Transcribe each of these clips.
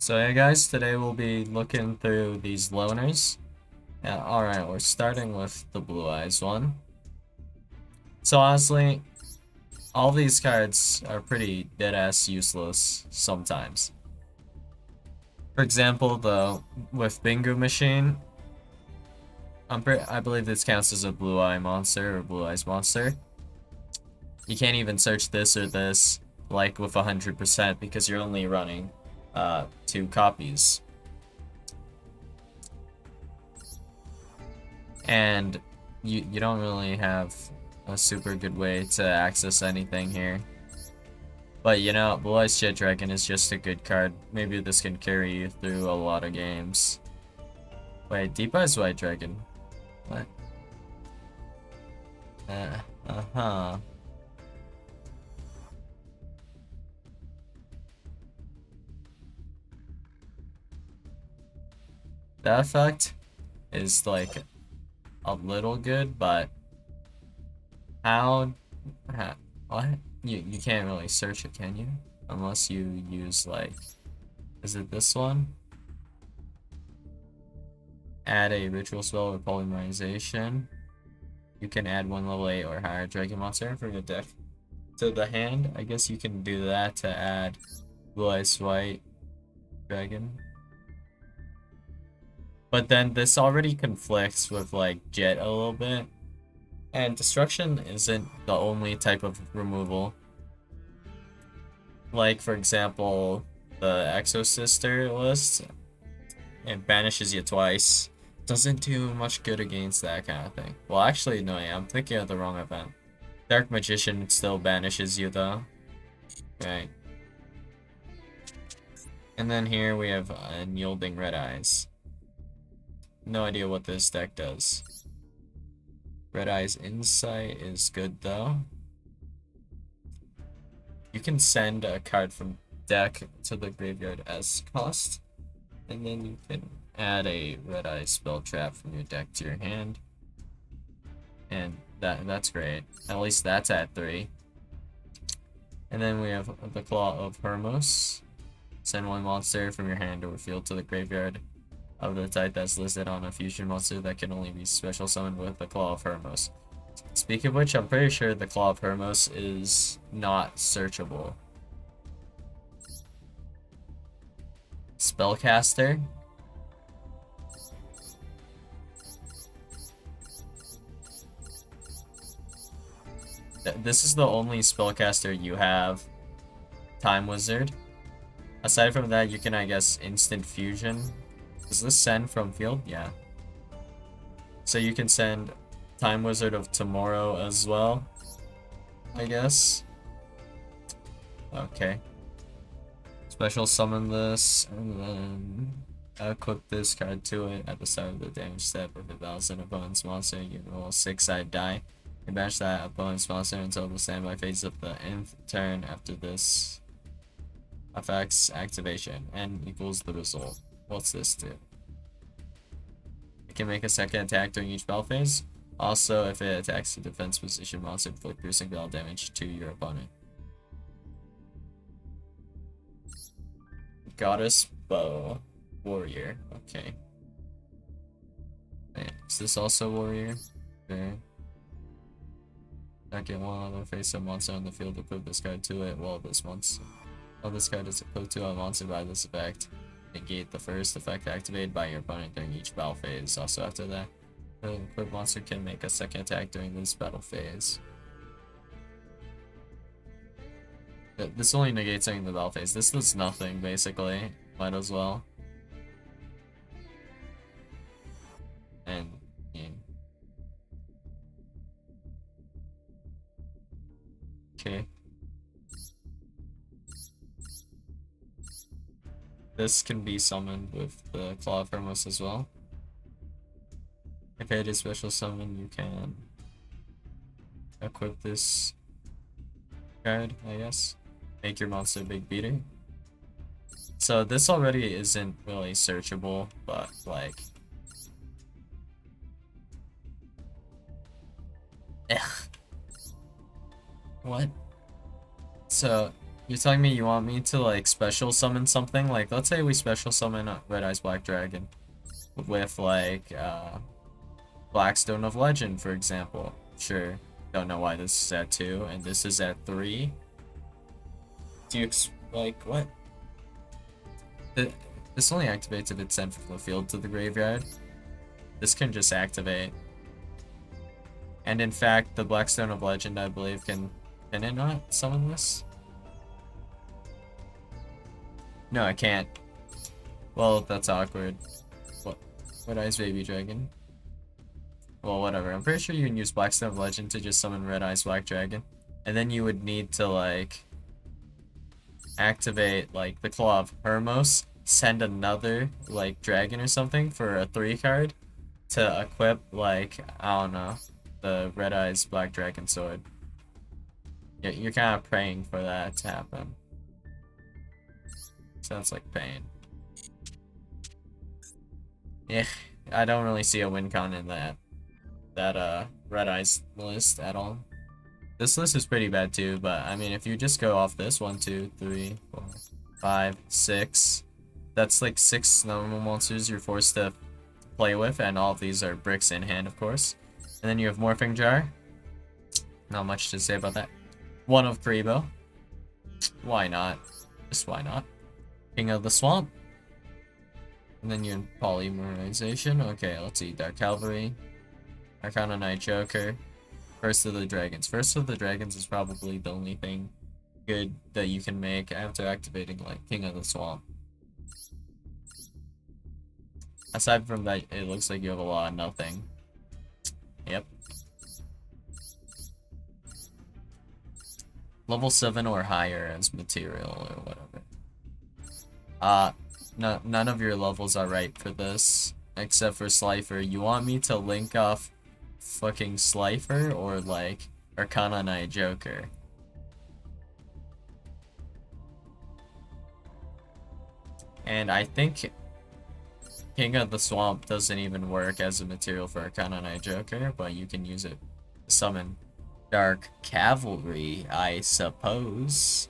So hey guys, today we'll be looking through these loners. Alright, we're starting with the Blue Eyes one. So honestly, all these cards are pretty dead-ass useless sometimes. For example, with Bingo Machine, I believe this counts as a Blue Eye monster or Blue Eyes monster. You can't even search this or this like with 100% because you're only running 2 copies. And you don't really have a super good way to access anything here. But you know, Blue Eyes Jet Dragon is just a good card. Maybe this can carry you through a lot of games. Wait, Deep Eyes White Dragon. What? Uh-huh. That effect is like a little good, but how what? You can't really search it, can you? Unless you use like, is it this one? Add a ritual spell or polymerization. You can add 1 level 8 or higher dragon monster from your deck to the hand. I guess you can do that to add Blue Eyes White Dragon. But then this already conflicts with like Jet a little bit. And destruction isn't the only type of removal. Like for example, the Exo Sister list, it banishes you twice. Doesn't do much good against that kind of thing. Well, actually, no, yeah, I'm thinking of the wrong event. Dark Magician still banishes you, though. Right. And then here we have Unyielding Red Eyes. No idea what this deck does. Red Eyes Insight is good, though. You can send a card from deck to the graveyard as cost. And then you can add a Red Eye spell trap from your deck to your hand. And that's great. At least that's at 3. And then we have the Claw of Hermos. Send 1 monster from your hand or field to the graveyard of the type that's listed on a fusion monster that can only be special summoned with the Claw of Hermos. Speaking of which, I'm pretty sure the Claw of Hermos is not searchable. Spellcaster. This is the only spellcaster you have. Time Wizard. Aside from that, you can, I guess, instant fusion. Does this send from field? Yeah. So you can send Time Wizard of Tomorrow as well, I guess. Okay. Special summon this, and then equip this card to it at the start of the damage step. If it battles an opponent's monster, you roll a 6-sided die. You banish that opponent's monster until the standby phase of the nth turn after this effect's activation, and equals the result. What's this do? It can make a second attack during each battle phase. Also, if it attacks the defense position monster, inflict piercing battle damage to your opponent. Goddess Bow. Warrior. Okay. Wait, is this also Warrior? Okay. Second one, other face a monster on the field, equip this card to it. Well, this card is equipped to a monster by this effect. Negate the first effect activated by your opponent during each battle phase. Also after that, the equipped monster can make a second attack during this battle phase. This only negates during the battle phase. This does nothing, basically. Might as well. And, yeah. Okay. This can be summoned with the Claw of Hermos as well. If it is special summon, you can equip this card, I guess. Make your monster a big beater. So this already isn't really searchable, but like... Ugh. What? So, You're telling me you want me to like special summon something? Like, let's say we special summon a Red Eyes Black Dragon with like Blackstone of Legend, for example. Sure. Don't know why this is at 2 and this is at 3. Do you like what? This only activates if it's sent from the field to the graveyard. This can just activate. And in fact, the Blackstone of Legend, I believe, can it not summon this? No, I can't. Well, that's awkward. What Eyes Baby Dragon? Well, whatever. I'm pretty sure you can use Blackstone of Legend to just summon Red Eyes Black Dragon. And then you would need to, like, activate, like, the Claw of Hermos, send another, like, dragon or something for a 3 card to equip, like, I don't know, the Red Eyes Black Dragon Sword. You're kind of praying for that to happen. Sounds like pain. Yeah, I don't really see a win con in that Red Eyes list at all. This list is pretty bad too, but I mean, if you just go off this 1, 2, 3, 4, 5, 6, that's like 6 normal monsters you're forced to play with, and all of these are bricks in hand, of course. And then you have Morphing Jar. Not much to say about that. 1 of Karibo. Why not? Just why not? King of the Swamp. And then you're in Polymerization. Okay, let's see. Dark Cavalry. Arcana Knight Joker. First of the Dragons. First of the Dragons is probably the only thing good that you can make after activating, like, King of the Swamp. Aside from that, it looks like you have a lot of nothing. Yep. Level 7 or higher as material or whatever. No, none of your levels are right for this, except for Slifer. You want me to link off fucking Slifer or, like, Arcana Knight Joker? And I think King of the Swamp doesn't even work as a material for Arcana Knight Joker, but you can use it to summon Dark Cavalry, I suppose.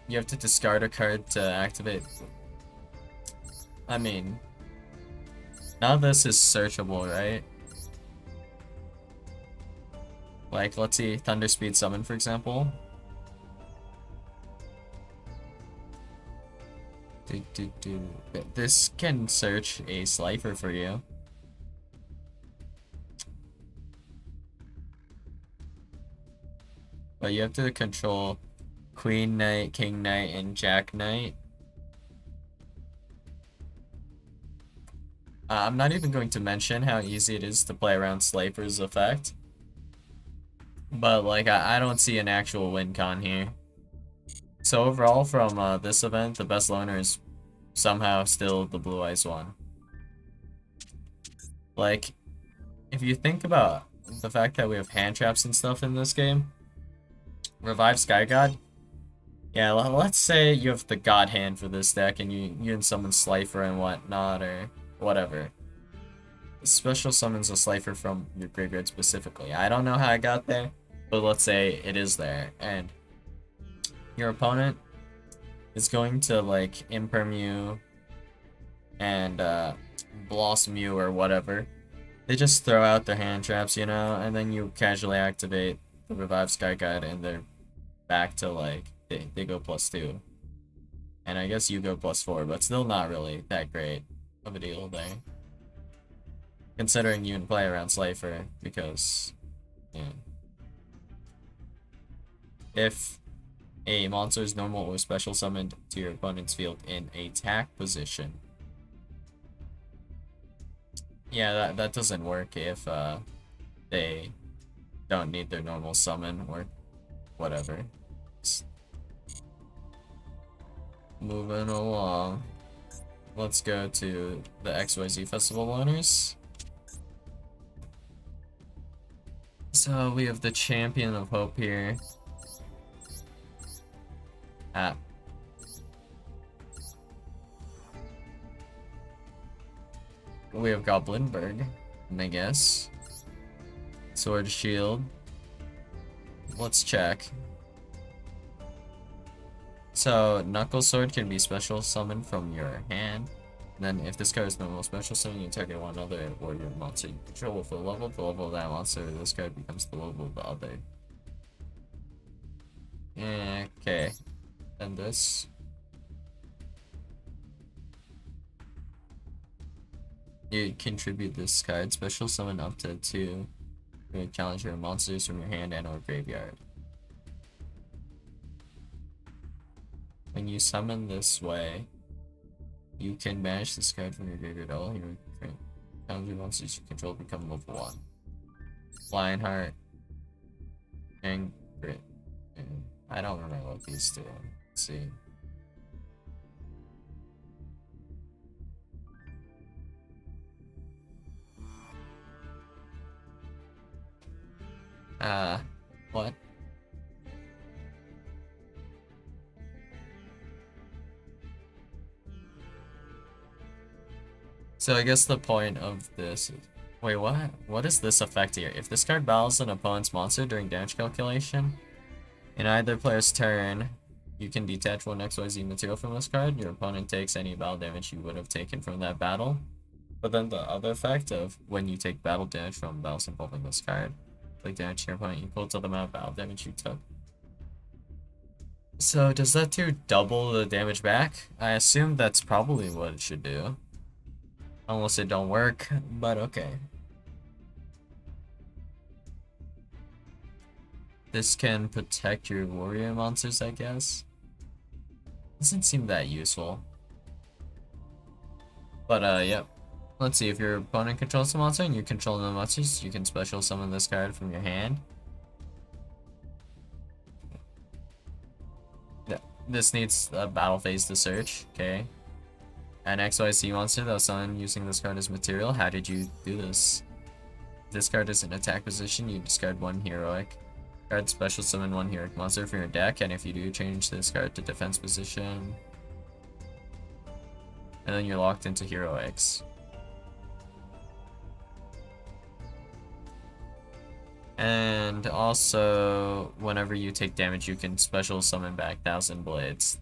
You have to discard a card to activate. I mean, none of this is searchable, right? Like, let's see, Thunder Speed Summon, for example. This can search a Slifer for you. But you have to control Queen Knight, King Knight, and Jack Knight. I'm not even going to mention how easy it is to play around Slifer's effect. But, like, I don't see an actual win con here. So overall, from this event, the best loner is somehow still the Blue Eyes one. Like, if you think about the fact that we have hand traps and stuff in this game, Revive Sky God. Yeah, let's say you have the God hand for this deck, and you and summon Slifer and whatnot, or whatever. Special summons a Slifer from your graveyard specifically. I don't know how I got there, but let's say it is there, and your opponent is going to, like, Imperm you and Blossom you or whatever. They just throw out their hand traps, you know, and then you casually activate the Revive Sky God, and they're back to, like, they go +2. And I guess you go +4, but still not really that great of a deal there. Considering you can play around Slifer, because, yeah. If a monster is normal or special summoned to your opponent's field in attack position. Yeah, that doesn't work if they don't need their normal summon or whatever. Moving along. Let's go to the XYZ Festival owners. So we have the Champion of Hope here. We have Goblinberg, I guess. Sword Shield. let's check. So, Knuckle Sword can be special summoned from your hand. Then, if this card is normal special summon, you target one other warrior monster you control with a level. The level of that monster, this card becomes the level of the other. Okay. And this. You contribute this card, special summon up to 2. You challenge your monsters from your hand and or graveyard. When you summon this way, you can banish this card from your graveyard. All your challenger monsters you control become level 1. Lionheart and Grit. And I don't remember what these do. Let's see. What? So I guess the point of this is... Wait, what? What is this effect here? If this card battles an opponent's monster during damage calculation, in either player's turn, you can detach one XYZ material from this card. Your opponent takes any battle damage you would have taken from that battle. But then the other effect of when you take battle damage from battles involving this card, like damage to your opponent equal to the amount of battle damage you took. So does that do double the damage back? I assume that's probably what it should do. Unless it don't work, but okay. This can protect your warrior monsters, I guess. Doesn't seem that useful. But yep. Let's see, if your opponent controls the monster and you control the monsters, you can special summon this card from your hand. This needs a battle phase to search, okay. An XYZ monster that was summoned using this card as material. How did you do this? If this card is in attack position, you discard one heroic card, special summon one heroic monster from your deck, and if you do, change this card to defense position. And then you're locked into heroics. And also, whenever you take damage, you can special summon back 1,000 Blades.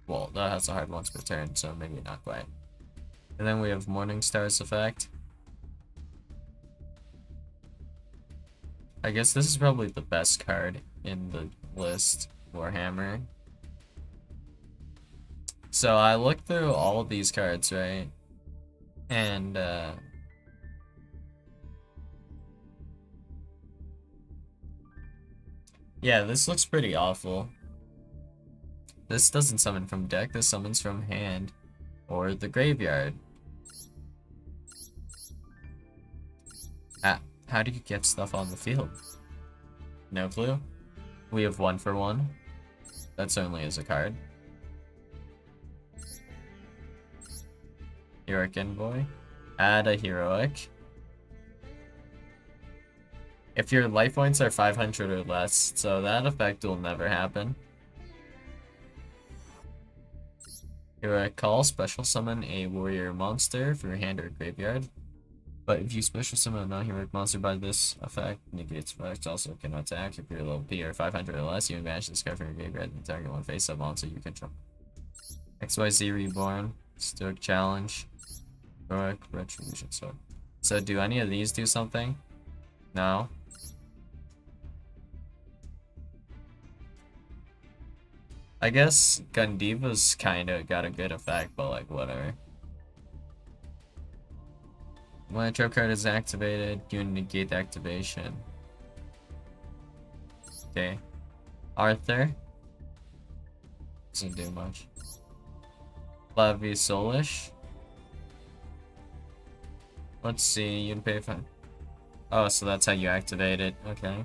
Well, that has a hard once per turn, so maybe not quite. And then we have Morningstar's effect. I guess this is probably the best card in the list, Warhammer. So I looked through all of these cards, right? And yeah, this looks pretty awful. This doesn't summon from deck, this summons from hand or the graveyard. How do you get stuff on the field? No clue. We have 1 for 1. That certainly is a card. Heroic Envoy. Add a heroic. If your life points are 500 or less, so that effect will never happen. Heroic Call, special summon a warrior monster for your hand or graveyard. But if you special summon a non-heroic monster by this effect, negates effects also cannot attack. If you're level P or 500 or less, you can banish this card from your graveyard and target one face-up monster you control. XYZ Reborn, Stoic Challenge, Heroic Retribution Sword. So do any of these do something? No. I guess Gundiva's kinda got a good effect, but like whatever. When a trap card is activated, you negate the activation. Okay. Arthur. Doesn't do much. Flavia Solish. Let's see, you can pay 5. Oh, so that's how you activate it. Okay.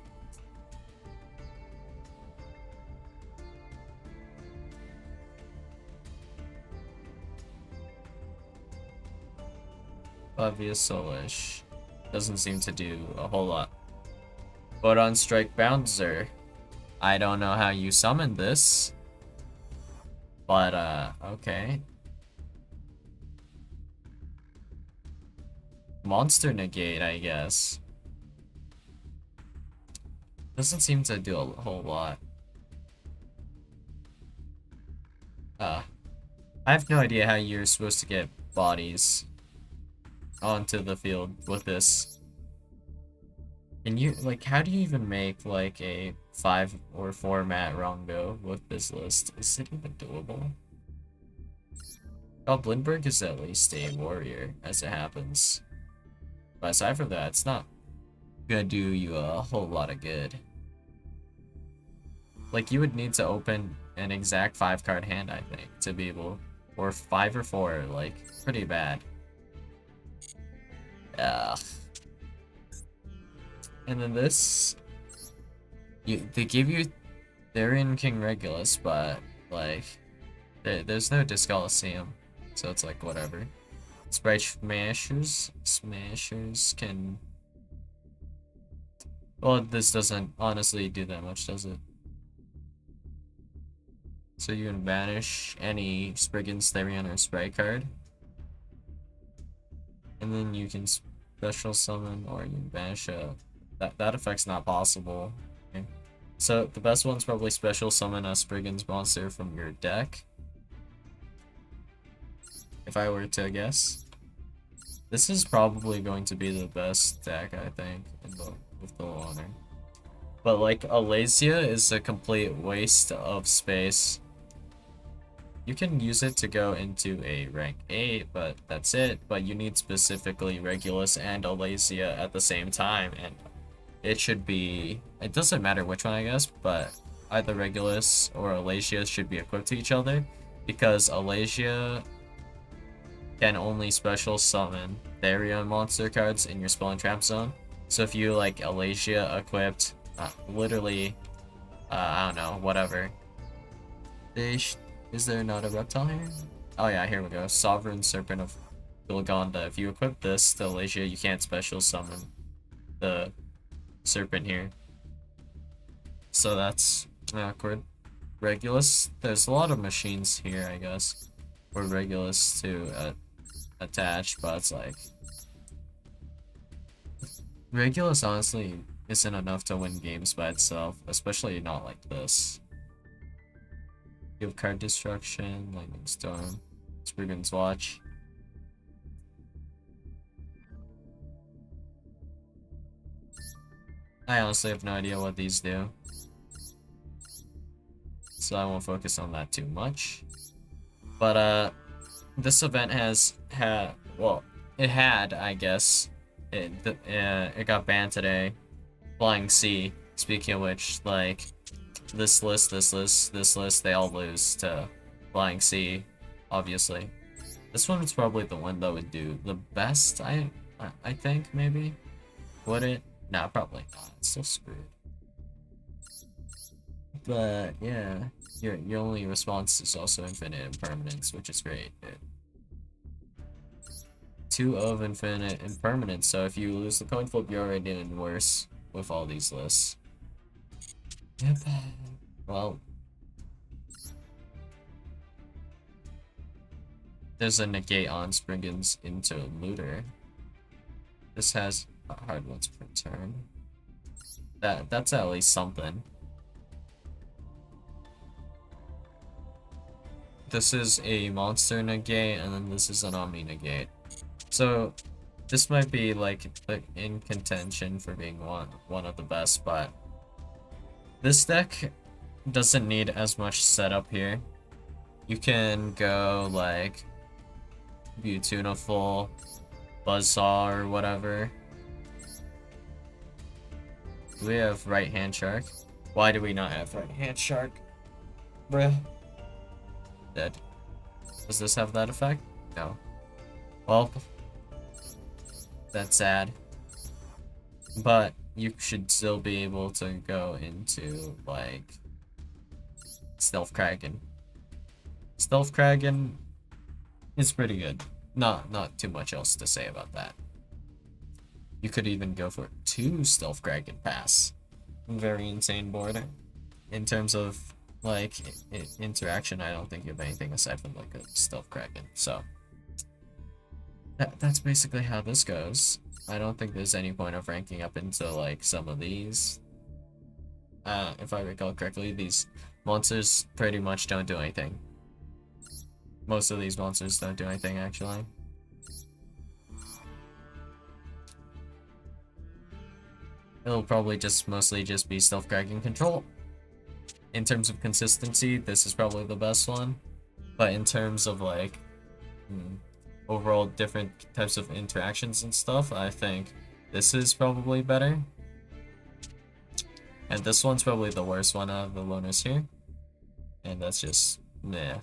Flavia Solish. Doesn't seem to do a whole lot. But on Strike Bouncer, I don't know how you summoned this. But, okay. Monster Negate, I guess. Doesn't seem to do a whole lot. I have no idea how you're supposed to get bodies onto the field with this. And you, like, how do you even make, like, a 5 or 4 mat Rongo with this list? Is it even doable? Oh, Blindberg is at least a warrior, as it happens. But aside from that, it's not gonna do you a whole lot of good. Like, you would need to open an exact 5-card hand, I think, to be able... Or 5 or 4, like, pretty bad. Ugh. And then this... they give you... They're in King Regulus, but, like... there's no Disc Coliseum, so it's like, whatever. Sprite Smashers? Smashers can... Well, this doesn't honestly do that much, does it? So you can banish any Spriggan's, Therion, or Sprite card. And then you can special summon, or you can banish a... That effect's not possible. Okay. So the best one's probably special summon a Spriggan's monster from your deck. If I were to guess. This is probably going to be the best deck, I think, with the honor. But like, Alasia is a complete waste of space. You can use it to go into a rank 8, but that's it. But you need specifically Regulus and Alasia at the same time, and it should be... It doesn't matter which one, I guess, but either Regulus or Alasia should be equipped to each other, because Alasia can only special summon Therion monster cards in your spell and trap zone. So if you like Alasia equipped, literally, I don't know, whatever. Is there not a reptile here? Oh yeah, here we go. Sovereign Serpent of Gilgonda. If you equip this to Alasia, you can't special summon the serpent here. So that's awkward. Regulus. There's a lot of machines here, I guess, for Regulus to attach, but it's like... Regulus honestly isn't enough to win games by itself, especially not like this. You have Card Destruction, Lightning Storm, Spriggan's Watch. I honestly have no idea what these do, so I won't focus on that too much. But this event well, it had, I guess, it got banned today. Flying Sea. Speaking of which, like, this list, they all lose to Flying Sea, obviously. This one is probably the one that would do the best, I think, maybe? Would it? No, probably not. It's still screwed. But, yeah. Your only response is also Infinite Impermanence, which is great. 2 of Infinite Impermanence, so if you lose the coin flip, you're already in worse with all these lists. Yep. Well, there's a negate on Spriggan's Interluder. This has hard ones per turn. That's at least something. This is a monster negate, and then this is an Omni negate. So this might be like in contention for being one of the best, but this deck doesn't need as much setup here. You can go like Beautiful, Buzzsaw, or whatever. Do we have Right Hand Shark? Why do we not have Right Hand Shark? Bruh. Dead. Does this have that effect? No. Well, that's sad. But you should still be able to go into, like, Stealth Kraken. Stealth Kraken is pretty good. Not too much else to say about that. You could even go for 2 Stealth Kraken pass. Very insane board. In terms of, like, interaction, I don't think you have anything aside from, like, a Stealth Kraken. So, that's basically how this goes. I don't think there's any point of ranking up into, like, some of these. if I recall correctly, these monsters pretty much don't do anything. Most of these monsters don't do anything, actually. It'll probably just mostly just be stealth cracking control. In terms of consistency, this is probably the best one. But in terms of like overall different types of interactions and stuff, I think this is probably better. And this one's probably the worst one out of the loners here. And that's just meh.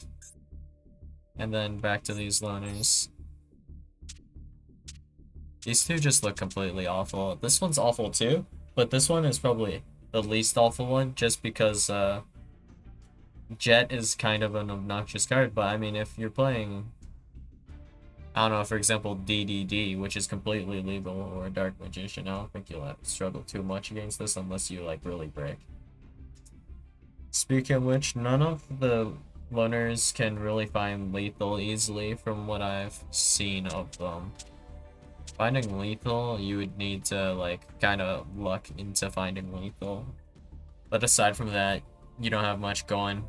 And then back to these loners. These two just look completely awful. This one's awful too, but this one is probably the least awful one just because Jet is kind of an obnoxious card, but I mean if you're playing, I don't know, for example, DDD, which is completely legal, or Dark Magician, I don't think you'll have to struggle too much against this unless you like really break. Speaking of which, none of the loners can really find lethal easily from what I've seen of them. Finding lethal, you would need to like kind of luck into finding lethal. But aside from that, you don't have much going.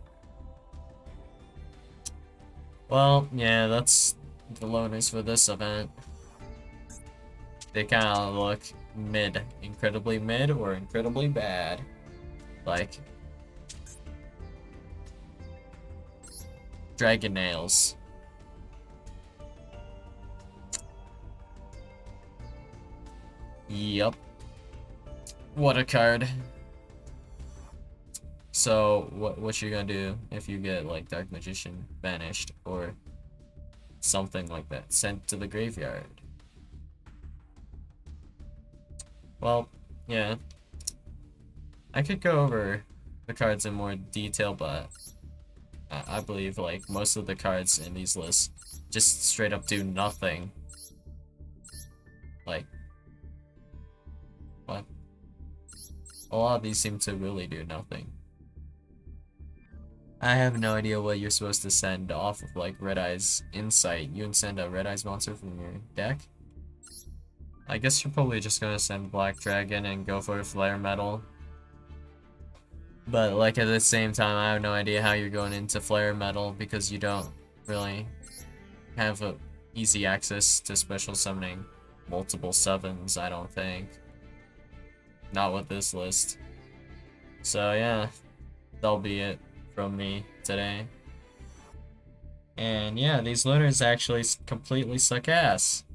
Well, yeah, that's the loners for this event. They kind of look mid, incredibly mid or incredibly bad. Like Dragon Nails. Yup. What a card. So, what you're gonna do if you get, like, Dark Magician banished, or something like that, sent to the graveyard? Well, yeah. I could go over the cards in more detail, but I believe, like, most of the cards in these lists just straight up do nothing. Like, what? A lot of these seem to really do nothing. I have no idea what you're supposed to send off of, like, Red Eye's Insight. You can send a Red Eye's monster from your deck? I guess you're probably just gonna send Black Dragon and go for Flare Metal. But, like, at the same time, I have no idea how you're going into Flare Metal because you don't really have easy access to special summoning multiple 7s, I don't think. Not with this list. So, yeah, that'll be it from me today. And yeah, these loners actually completely suck ass.